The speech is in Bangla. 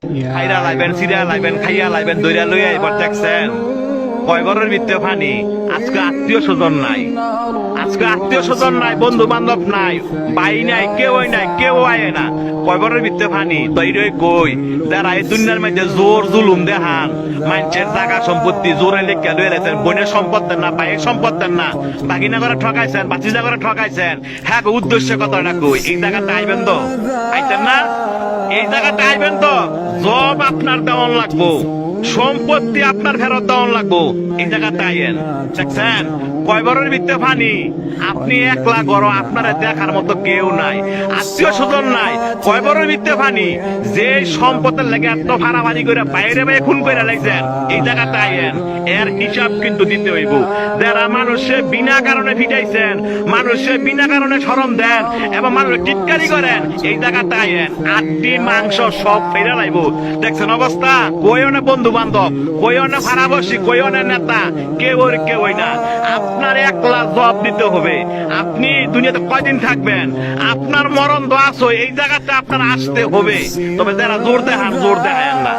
খাইরা লাইবেন, সিরা লাইবেন, খাইয়া লাইবেন, দইরা লইয়া এবার দেখছেন কয় ঘরের ভিতরে পানি। আজকে আত্মীয় স্বজন নাই, আজকে আত্মীয় স্বজন নাই, বন্ধু বান্ধব নাই, ভাই নাই, কেউই নাই, কেউ আয় না। কয় ঘরের ভিতরে পানি তৈরি কই যারা এই দুনিয়ার মধ্যে জোর জুলুম দেখান, মানুষের জায়গা সম্পত্তি জোরে লেখা লয়ে রেছেন, বোনের সম্পদ দেন না, ভাইয়ের সম্পদ দেন না, বাগিনা করে ঠকাইছেন, বাচিজা করে ঠকাইছেন। হ্যাঁ উদ্দেশ্য কথাটা কই, এই জায়গাটা আইবেন তো, আইতেন না? এই জায়গাটা আইবেন তো, জব আপনার দেওয়ান লাগবো, সম্পত্তি আপনার ফেরত দেওয়ান লাগবো। এই জায়গাটা আইয়েন, দেখছেন কয় বড়ের ভিতরে পানি। আপনি একলা গড়, আপনারা দেখার মতো কেউ নাই, আত্মীয় স্বজন নাই, কয় বড়ের ভিতরে পানি। যে সম্পদের লেগে এত ভাড়াভাড়ি করে বাইরে বাইরে খুন করে লাগছেন, এই জায়গাটা আইয়েন, এর হিসাব কিন্তু দিতে হইব। যারা মানুষে বিনা কারণে ফিটাইছেন, মানুষে বিনা কারণে শরম দেন এবং মানুষ টিটকারি করেন, এই জায়গাটা আইয়েন, আটটি মাংস সব ফেরে লাইব। দেখছেন অবস্থা, কইও না বন্ধু বান্ধব, কইও না ভাড়াবাসী, কইও না নেতা, কেউই না। আপনার একলা জবাব দিতে হবে। আপনি দুনিয়াতে কয়দিন থাকবেন, আপনার মরণ তো আসো, এই জায়গাটা আপনার আসতে হবে। তবে যারা জোর দেখান, জোর দেখায় না।